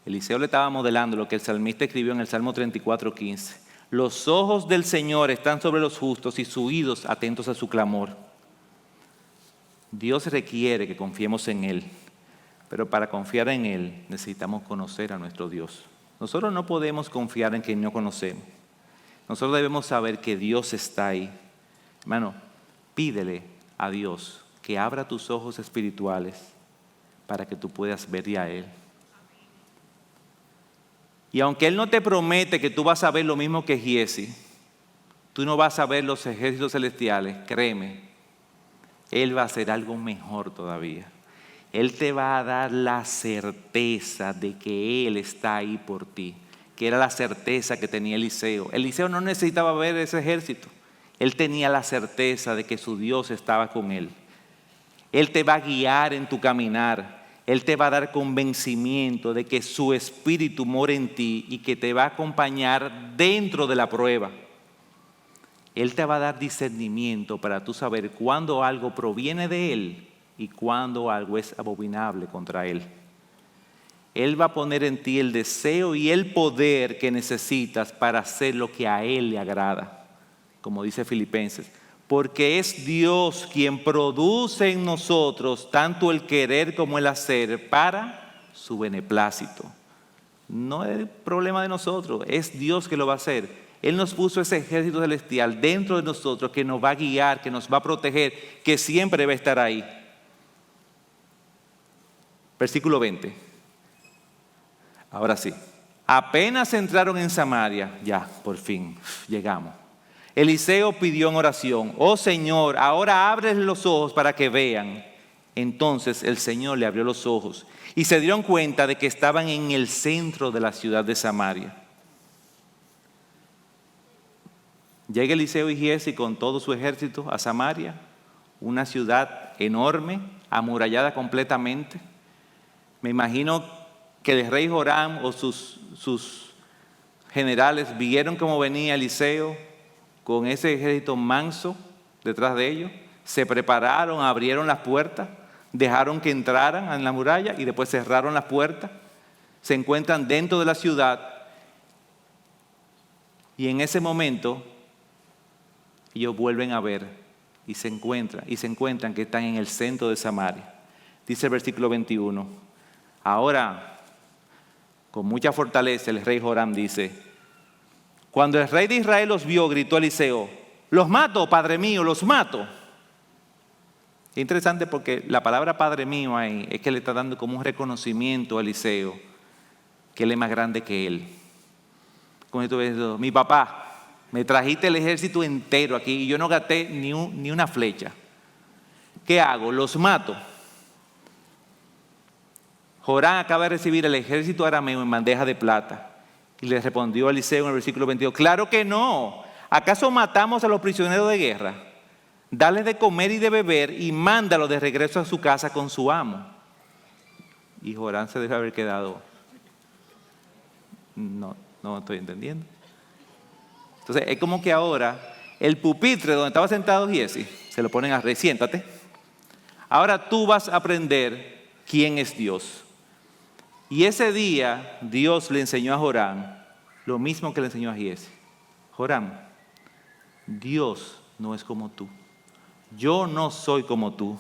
S1: Eliseo le estaba modelando lo que el salmista escribió en el Salmo 34:15. Los ojos del Señor están sobre los justos y sus oídos atentos a su clamor. Dios requiere que confiemos en Él, pero para confiar en Él necesitamos conocer a nuestro Dios. Nosotros no podemos confiar en quien no conocemos. Nosotros debemos saber que Dios está ahí. Hermano, pídele a Dios que abra tus ojos espirituales para que tú puedas ver a Él. Y aunque Él no te promete que tú vas a ver lo mismo que Giesi, tú no vas a ver los ejércitos celestiales, créeme, Él va a hacer algo mejor todavía. Él te va a dar la certeza de que Él está ahí por ti, que era la certeza que tenía Eliseo. Eliseo no necesitaba ver ese ejército, él tenía la certeza de que su Dios estaba con él. Él te va a guiar en tu caminar. Él te va a dar convencimiento de que su espíritu mora en ti y que te va a acompañar dentro de la prueba. Él te va a dar discernimiento para tú saber cuándo algo proviene de Él y cuándo algo es abominable contra Él. Él va a poner en ti el deseo y el poder que necesitas para hacer lo que a Él le agrada, como dice Filipenses. Porque es Dios quien produce en nosotros tanto el querer como el hacer para su beneplácito. No es el problema de nosotros, es Dios que lo va a hacer. Él nos puso ese ejército celestial dentro de nosotros que nos va a guiar, que nos va a proteger, que siempre va a estar ahí. Versículo 20. Ahora sí. Apenas entraron en Samaria, ya, por fin, llegamos. Eliseo pidió en oración: oh Señor, ahora ábreles los ojos para que vean. Entonces el Señor le abrió los ojos y se dieron cuenta de que estaban en el centro de la ciudad de Samaria. Llega Eliseo y Giezi con todo su ejército a Samaria, una ciudad enorme, amurallada completamente. Me imagino que el rey Joram o sus generales vieron cómo venía Eliseo con ese ejército manso detrás de ellos. Se prepararon, abrieron las puertas, dejaron que entraran en la muralla y después cerraron las puertas. Se encuentran dentro de la ciudad y en ese momento ellos vuelven a ver y se encuentran que están en el centro de Samaria. Dice el versículo 21. Ahora, con mucha fortaleza, el rey Joram dice: cuando el rey de Israel los vio, gritó Eliseo: los mato, padre mío, los mato. Es interesante porque la palabra padre mío ahí es que le está dando como un reconocimiento a Eliseo, que él es más grande que él. Como esto ves, mi papá, me trajiste el ejército entero aquí y yo no gasté ni una flecha. ¿Qué hago? Los mato. Joram acaba de recibir el ejército arameo en bandeja de plata. Y le respondió a Eliseo en el versículo 22, claro que no. ¿Acaso matamos a los prisioneros de guerra? Dale de comer y de beber y mándalo de regreso a su casa con su amo. Y Joram se debe haber quedado. No estoy entendiendo. Entonces es como que ahora el pupitre donde estaba sentado Giezi, se lo ponen a rey, siéntate. Ahora tú vas a aprender quién es Dios. Y ese día Dios le enseñó a Joram lo mismo que le enseñó a Giezi. Joram, Dios no es como tú. Yo no soy como tú.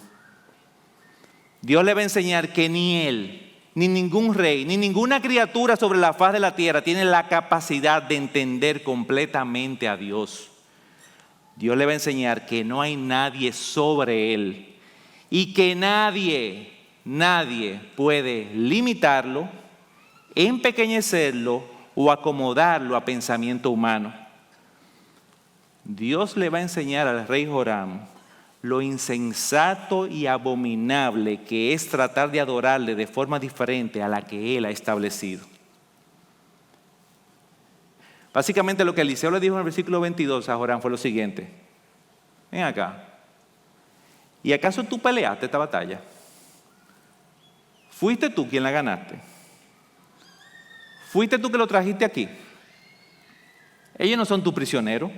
S1: Dios le va a enseñar que ni él, ni ningún rey, ni ninguna criatura sobre la faz de la tierra tiene la capacidad de entender completamente a Dios. Dios le va a enseñar que no hay nadie sobre él y que nadie puede limitarlo, empequeñecerlo o acomodarlo a pensamiento humano. Dios le va a enseñar al rey Joram lo insensato y abominable que es tratar de adorarle de forma diferente a la que él ha establecido. Básicamente lo que Eliseo le dijo en el versículo 22 a Joram fue lo siguiente: ven acá, ¿y acaso tú peleaste esta batalla? ¿Fuiste tú quien la ganaste? ¿Fuiste tú que lo trajiste aquí? Ellos no son tus prisioneros.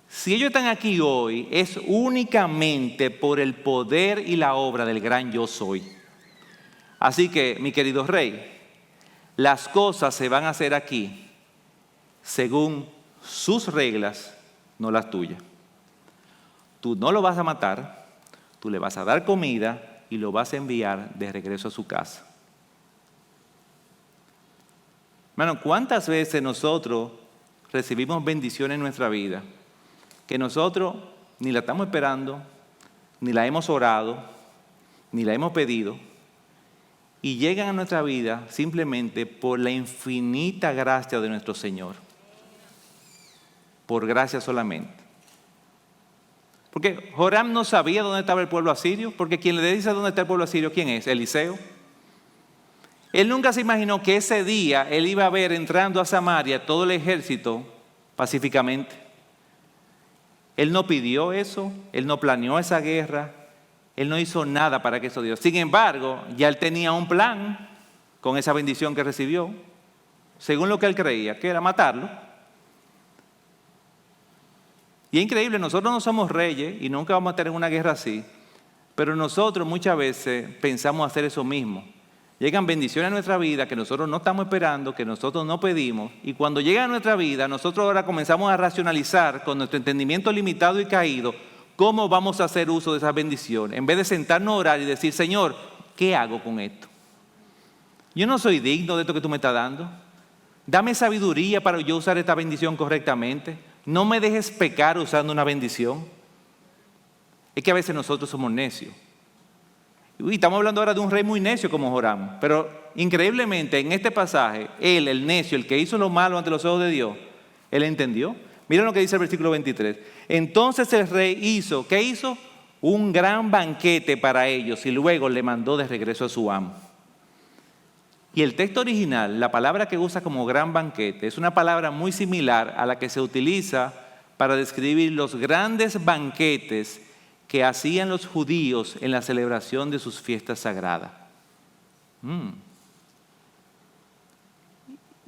S1: Si ellos están aquí hoy, es únicamente por el poder y la obra del gran yo soy. Así que, mi querido rey, las cosas se van a hacer aquí según sus reglas, no las tuyas. Tú no lo vas a matar, tú le vas a dar comida y lo vas a enviar de regreso a su casa. Hermano, ¿cuántas veces nosotros recibimos bendiciones en nuestra vida que nosotros ni la estamos esperando, ni la hemos orado, ni la hemos pedido, y llegan a nuestra vida simplemente por la infinita gracia de nuestro Señor? Por gracia solamente. Porque Joram no sabía dónde estaba el pueblo asirio, porque quien le dice dónde está el pueblo asirio, ¿quién es? Eliseo. Él nunca se imaginó que ese día él iba a ver entrando a Samaria todo el ejército pacíficamente. Él no pidió eso, él no planeó esa guerra, él no hizo nada para que eso dio. Sin embargo, ya él tenía un plan con esa bendición que recibió, según lo que él creía, que era matarlo. Y es increíble, nosotros no somos reyes y nunca vamos a tener una guerra así, pero nosotros muchas veces pensamos hacer eso mismo. Llegan bendiciones a nuestra vida que nosotros no estamos esperando, que nosotros no pedimos, y cuando llega a nuestra vida, nosotros ahora comenzamos a racionalizar con nuestro entendimiento limitado y caído cómo vamos a hacer uso de esas bendiciones, en vez de sentarnos a orar y decir: Señor, ¿qué hago con esto? Yo no soy digno de esto que tú me estás dando. Dame sabiduría para yo usar esta bendición correctamente. No me dejes pecar usando una bendición. Es que a veces nosotros somos necios. Y estamos hablando ahora de un rey muy necio como Joram, pero increíblemente en este pasaje, él, el necio, el que hizo lo malo ante los ojos de Dios, él entendió. Miren lo que dice el versículo 23. Entonces el rey hizo, ¿qué hizo? Un gran banquete para ellos y luego le mandó de regreso a su amo. Y el texto original, la palabra que usa como gran banquete, es una palabra muy similar a la que se utiliza para describir los grandes banquetes que hacían los judíos en la celebración de sus fiestas sagradas.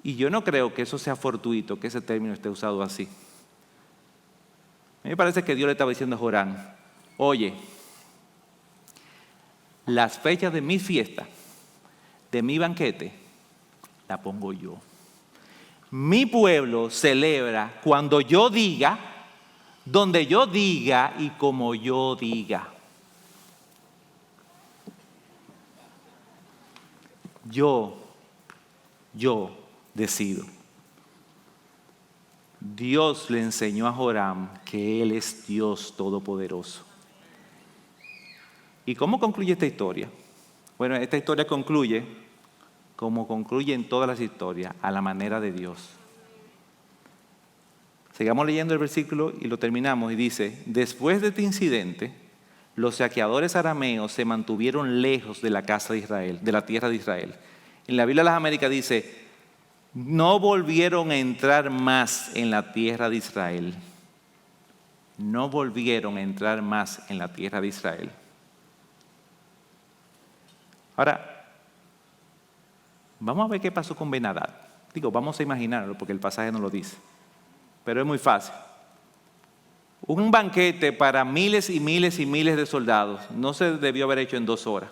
S1: Y yo no creo que eso sea fortuito, que ese término esté usado así. A mí me parece que Dios le estaba diciendo a Joram, oye, las fechas de mi fiesta, de mi banquete, la pongo yo. Mi pueblo celebra cuando yo diga, donde yo diga y como yo diga. Yo decido. Dios le enseñó a Joram que Él es Dios Todopoderoso. ¿Y cómo concluye esta historia? Bueno, esta historia concluye como concluyen todas las historias, a la manera de Dios. Sigamos leyendo el versículo y lo terminamos y dice, después de este incidente, los saqueadores arameos se mantuvieron lejos de la casa de Israel, de la tierra de Israel. En la Biblia de las Américas dice, no volvieron a entrar más en la tierra de Israel. No volvieron a entrar más en la tierra de Israel. Ahora, vamos a ver qué pasó con Ben-Hadad. Digo, vamos a imaginarlo porque el pasaje no lo dice. Pero es muy fácil. Un banquete para miles y miles y miles de soldados no se debió haber hecho en 2 horas.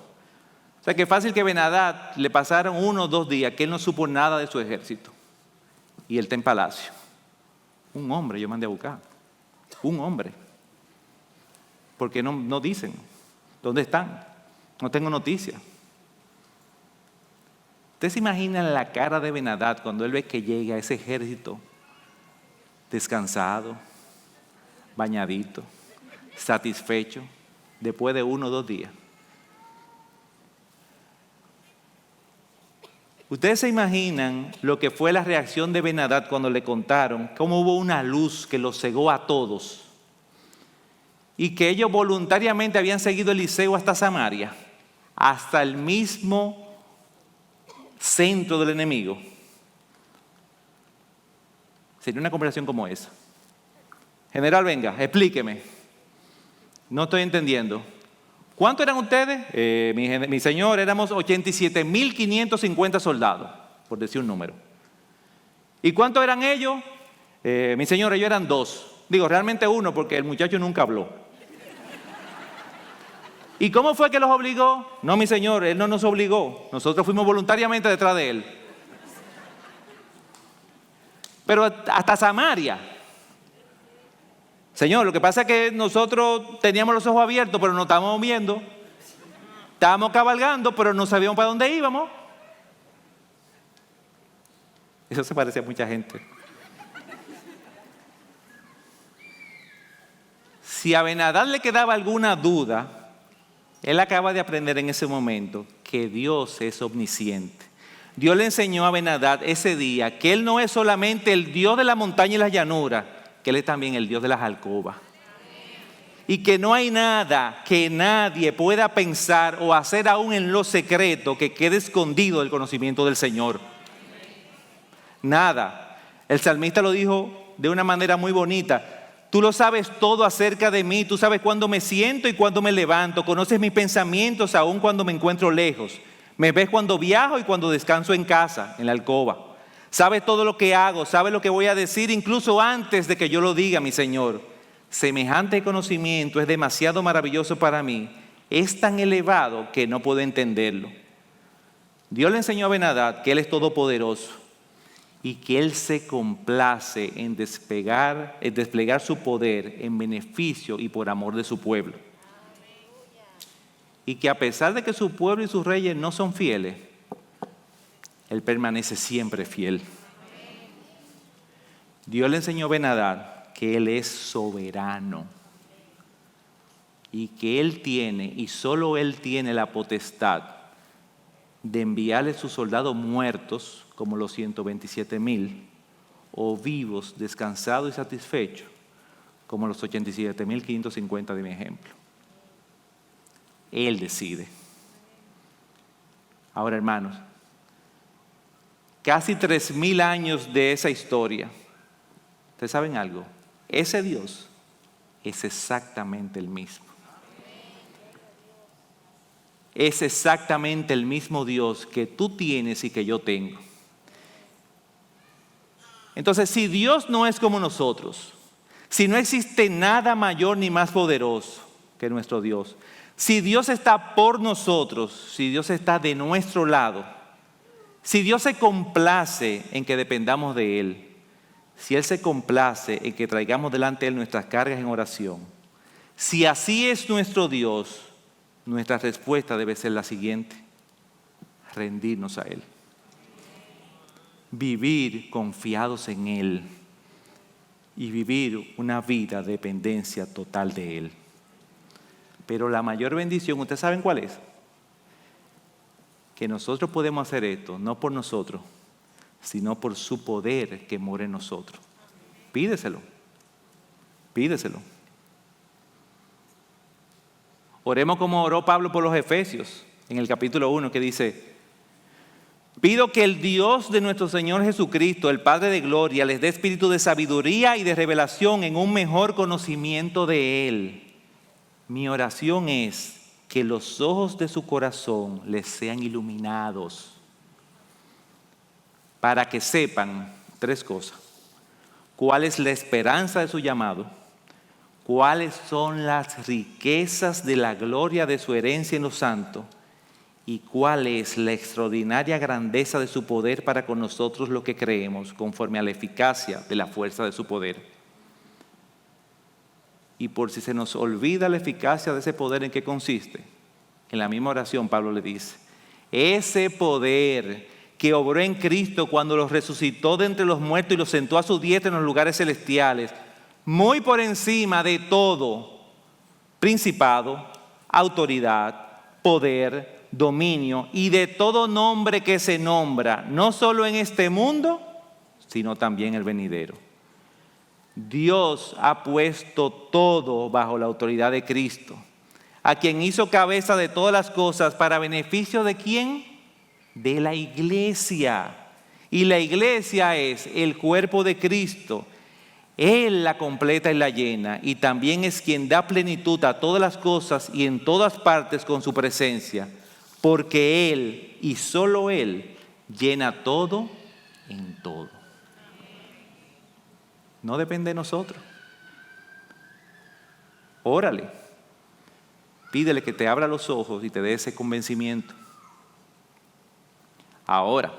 S1: O sea que es fácil que Ben-Hadad le pasaron 1 o 2 días que él no supo nada de su ejército. Y él está en palacio. Un hombre yo mandé a buscar. Un hombre. Porque no dicen. ¿Dónde están? No tengo noticias. ¿Usted se imagina la cara de Ben-Hadad cuando él ve que llega ese ejército descansado, bañadito, satisfecho, después de 1 o 2 días? ¿Ustedes se imaginan lo que fue la reacción de Ben-Hadad cuando le contaron cómo hubo una luz que los cegó a todos y que ellos voluntariamente habían seguido Eliseo hasta Samaria, hasta el mismo centro del enemigo? Sería una conversación como esa. General, venga, explíqueme. No estoy entendiendo. ¿Cuántos eran ustedes? Mi señor, éramos 87.550 soldados, por decir un número. ¿Y cuántos eran ellos? Mi señor, ellos eran 2. Digo, realmente 1 porque el muchacho nunca habló. ¿Y cómo fue que los obligó? No, mi señor, él no nos obligó. Nosotros fuimos voluntariamente detrás de él. Pero hasta Samaria. Señor, lo que pasa es que nosotros teníamos los ojos abiertos, pero no estábamos viendo. Estábamos cabalgando, pero no sabíamos para dónde íbamos. Eso se parece a mucha gente. Si a Ben-Hadad le quedaba alguna duda, él acaba de aprender en ese momento que Dios es omnisciente. Dios le enseñó a Ben-Hadad ese día que Él no es solamente el Dios de la montaña y las llanuras, que Él es también el Dios de las alcobas. Y que no hay nada que nadie pueda pensar o hacer aún en lo secreto que quede escondido del conocimiento del Señor. Nada. El salmista lo dijo de una manera muy bonita. Tú lo sabes todo acerca de mí, tú sabes cuándo me siento y cuándo me levanto, conoces mis pensamientos aún cuando me encuentro lejos, me ves cuando viajo y cuando descanso en casa, en la alcoba. Sabes todo lo que hago, sabes lo que voy a decir incluso antes de que yo lo diga, mi Señor. Semejante conocimiento es demasiado maravilloso para mí, es tan elevado que no puedo entenderlo. Dios le enseñó a Ben-Hadad que Él es todopoderoso y que Él se complace en desplegar su poder en beneficio y por amor de su pueblo. Y que a pesar de que su pueblo y sus reyes no son fieles, Él permanece siempre fiel. Dios le enseñó a Ben-Hadad que Él es soberano y que Él tiene, y solo Él tiene la potestad de enviarle sus soldados muertos, como los 127,000, o vivos, descansados y satisfechos, como los 87.550 de mi ejemplo. Él decide. Ahora, hermanos, casi 3.000 años de esa historia. ¿Ustedes saben algo? Ese Dios es exactamente el mismo. Es exactamente el mismo Dios que tú tienes y que yo tengo. Entonces, si Dios no es como nosotros, si no existe nada mayor ni más poderoso que nuestro Dios, si Dios está por nosotros, si Dios está de nuestro lado, si Dios se complace en que dependamos de Él, si Él se complace en que traigamos delante de Él nuestras cargas en oración, si así es nuestro Dios, nuestra respuesta debe ser la siguiente: rendirnos a Él. Vivir confiados en Él y vivir una vida de dependencia total de Él. Pero la mayor bendición, ¿ustedes saben cuál es? Que nosotros podemos hacer esto, no por nosotros, sino por su poder que mora en nosotros. Pídeselo. Pídeselo. Oremos como oró Pablo por los Efesios, en el capítulo 1, que dice: pido que el Dios de nuestro Señor Jesucristo, el Padre de gloria, les dé espíritu de sabiduría y de revelación en un mejor conocimiento de Él. Mi oración es que los ojos de su corazón les sean iluminados para que sepan 3 cosas. ¿Cuál es la esperanza de su llamado? ¿Cuáles son las riquezas de la gloria de su herencia en los santos? ¿Y cuál es la extraordinaria grandeza de su poder para con nosotros los que creemos, conforme a la eficacia de la fuerza de su poder? Y por si se nos olvida la eficacia de ese poder, ¿en qué consiste? En la misma oración Pablo le dice: ese poder que obró en Cristo cuando los resucitó de entre los muertos y los sentó a su diestra en los lugares celestiales, muy por encima de todo principado, autoridad, poder, dominio y de todo nombre que se nombra, no solo en este mundo, sino también en el venidero. Dios ha puesto todo bajo la autoridad de Cristo, a quien hizo cabeza de todas las cosas, ¿para beneficio de quién? De la iglesia. Y la iglesia es el cuerpo de Cristo. Él la completa y la llena, y también es quien da plenitud a todas las cosas y en todas partes con su presencia, porque Él y solo Él llena todo en todo. No depende de nosotros. Órale. Pídele que te abra los ojos y te dé ese convencimiento. Ahora,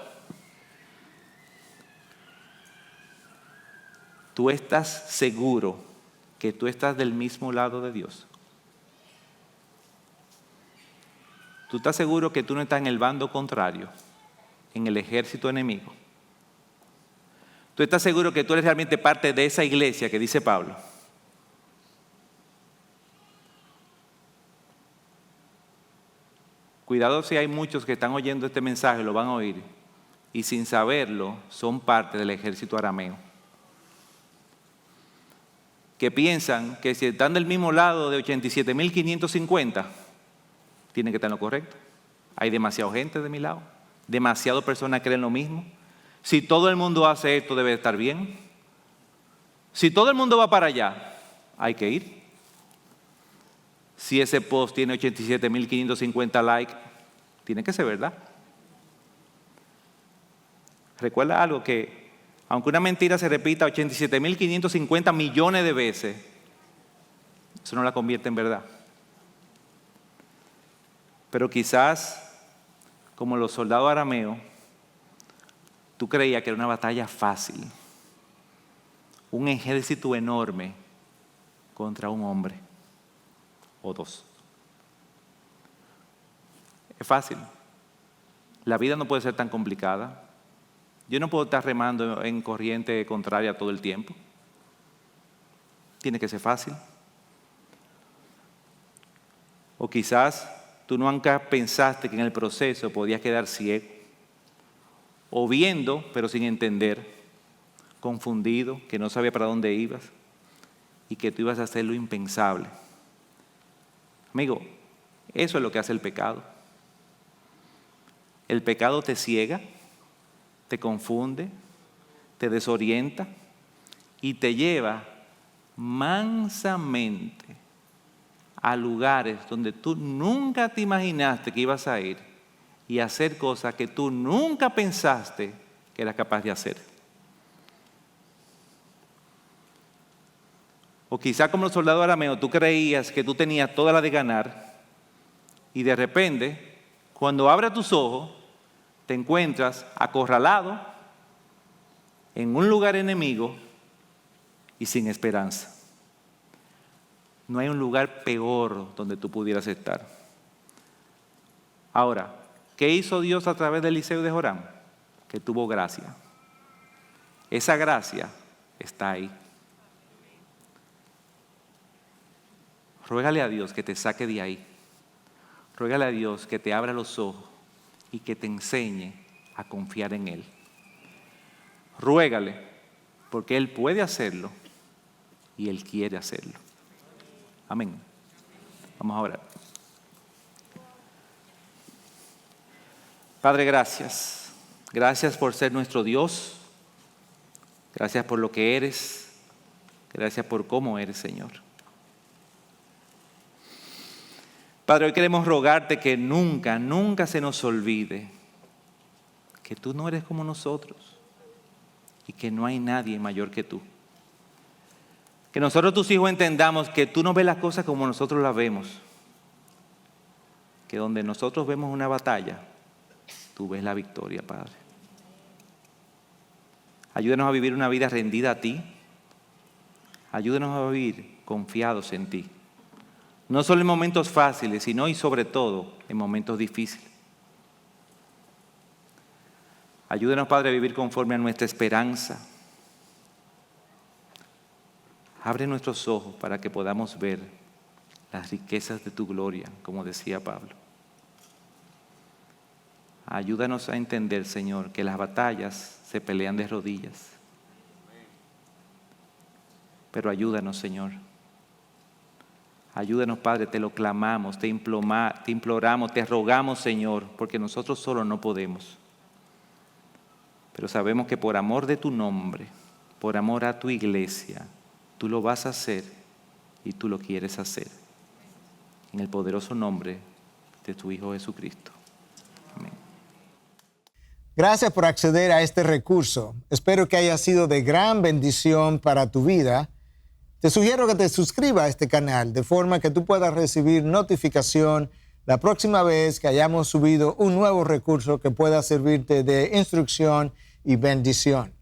S1: ¿tú estás seguro que tú estás del mismo lado de Dios? ¿Tú estás seguro que tú no estás en el bando contrario, en el ejército enemigo? ¿Tú estás seguro que tú eres realmente parte de esa iglesia que dice Pablo? Cuidado si hay muchos que están oyendo este mensaje, lo van a oír, y sin saberlo son parte del ejército arameo, que piensan que si están del mismo lado de 87.550, tienen que estar en lo correcto. Hay demasiada gente de mi lado, demasiadas personas creen lo mismo. Si todo el mundo hace esto, debe estar bien. Si todo el mundo va para allá, hay que ir. Si ese post tiene 87.550 likes, tiene que ser verdad. Recuerda algo, que aunque una mentira se repita 87.550 millones de veces, eso no la convierte en verdad. Pero quizás, como los soldados arameos, tú creías que era una batalla fácil, un ejército enorme contra un hombre o 2. Es fácil. La vida no puede ser tan complicada. Yo no puedo estar remando en corriente contraria todo el tiempo. Tiene que ser fácil. O quizás tú nunca pensaste que en el proceso podías quedar ciego, o viendo pero sin entender, confundido, que no sabía para dónde ibas y que tú ibas a hacer lo impensable. Amigo, eso es lo que hace el pecado. El pecado te ciega, te confunde, te desorienta y te lleva mansamente a lugares donde tú nunca te imaginaste que ibas a ir y hacer cosas que tú nunca pensaste que eras capaz de hacer. O quizá como los soldados arameos, tú creías que tú tenías toda la de ganar y de repente, cuando abres tus ojos, te encuentras acorralado en un lugar enemigo y sin esperanza. No hay un lugar peor donde tú pudieras estar. Ahora, ¿qué hizo Dios a través de Eliseo y de Joram? Que tuvo gracia. Esa gracia está ahí. Ruégale a Dios que te saque de ahí. Ruégale a Dios que te abra los ojos y que te enseñe a confiar en Él. Ruégale, porque Él puede hacerlo y Él quiere hacerlo. Amén. Vamos a orar. Padre, gracias. Gracias por ser nuestro Dios. Gracias por lo que eres. Gracias por cómo eres, Señor. Padre, hoy queremos rogarte que nunca, nunca se nos olvide que tú no eres como nosotros y que no hay nadie mayor que tú. Que nosotros tus hijos entendamos que tú no ves las cosas como nosotros las vemos. Que donde nosotros vemos una batalla, tú ves la victoria, Padre. Ayúdanos a vivir una vida rendida a ti. Ayúdanos a vivir confiados en ti. No solo en momentos fáciles, sino y sobre todo en momentos difíciles. Ayúdanos, Padre, a vivir conforme a nuestra esperanza. Abre nuestros ojos para que podamos ver las riquezas de tu gloria, como decía Pablo. Ayúdanos a entender, Señor, que las batallas se pelean de rodillas. Pero ayúdanos, Señor. Ayúdanos, Padre, te lo clamamos, te imploramos, te rogamos, Señor, porque nosotros solos no podemos. Pero sabemos que por amor de tu nombre, por amor a tu iglesia, tú lo vas a hacer y tú lo quieres hacer. En el poderoso nombre de tu Hijo Jesucristo. Amén.
S2: Gracias por acceder a este recurso. Espero que haya sido de gran bendición para tu vida. Te sugiero que te suscribas a este canal de forma que tú puedas recibir notificación la próxima vez que hayamos subido un nuevo recurso que pueda servirte de instrucción y bendición.